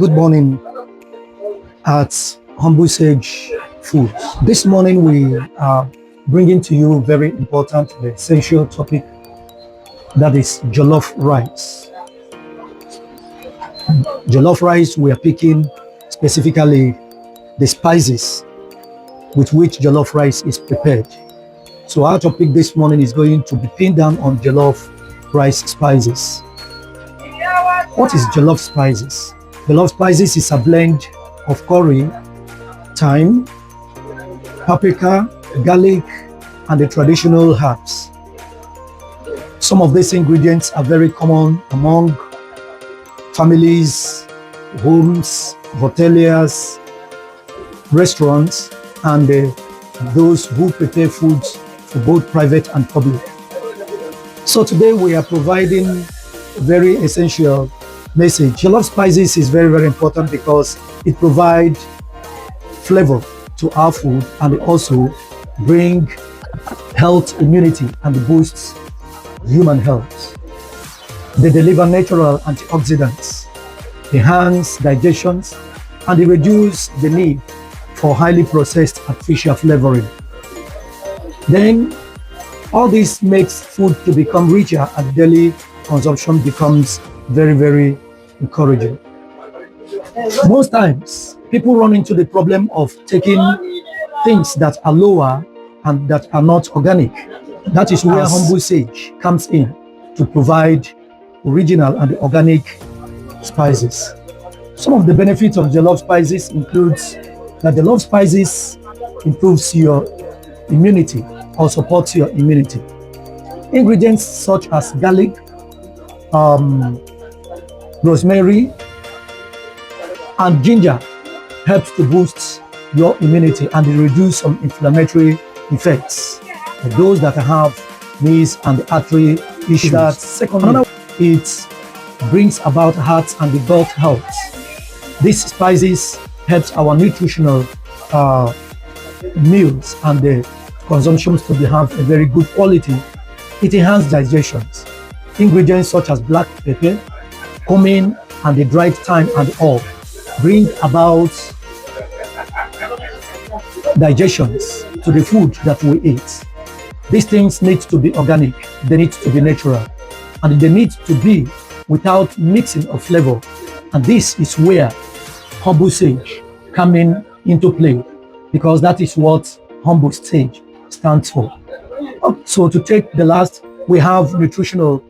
Good morning at Humble Sage Foods. This morning we are bringing to you a very important and essential topic, that is jollof rice. Jollof rice, we are picking specifically the spices with which jollof rice is prepared. So our topic this morning is going to be pinned down on jollof rice spices. What is jollof spices? Jollof spices is a blend of curry, thyme, paprika, garlic, and the traditional herbs. Some of these ingredients are very common among families, homes, hoteliers, restaurants, and those who prepare foods for both private and public. So today we are providing a very essential message. Jollof spices is very, very important because it provides flavor to our food, and it also bring health, immunity, and boosts human health. They deliver natural antioxidants, enhance digestion, and they reduce the need for highly processed artificial flavoring. Then all this makes food to become richer, and daily consumption becomes very, very encouraging. Most times people run into the problem of taking things that are lower and that are not organic. That is where Humble Sage comes in to provide original and organic spices. Some of the benefits of jollof spices includes that jollof spices improves your immunity or supports your immunity. Ingredients such as garlic, rosemary, and ginger helps to boost your immunity and reduce some inflammatory effects for those that have knees and artery issues. Secondly, it brings about heart and the gut health. These spices helps our nutritional meals and the consumptions to have a very good quality. It enhances digestion. Ingredients such as black pepper, cumin, and the dried thyme and all bring about digestions to the food that we eat. These things need to be organic, they need to be natural, and they need to be without mixing of flavor. And this is where Humble Sage coming into play, because that is what Humble Sage stands for. So to take the last, we have nutritional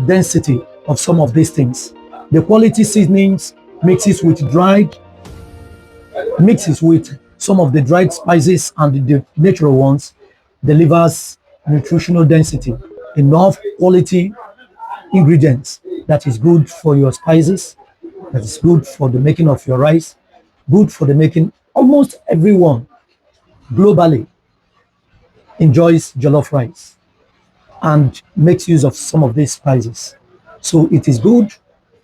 density of some of these things. The quality seasonings mixes with some of the dried spices and the natural ones delivers nutritional density, enough quality ingredients that is good for your spices, that is good for the making of your rice, good for the making. Almost everyone globally enjoys jollof rice and makes use of some of these spices. So it is good.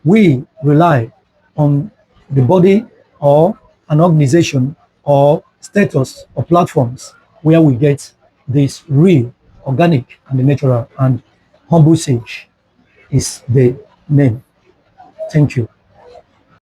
We rely on the body or an organization or status or platforms where we get this real, organic, and the natural, and Humble Sage is the name. Thank you.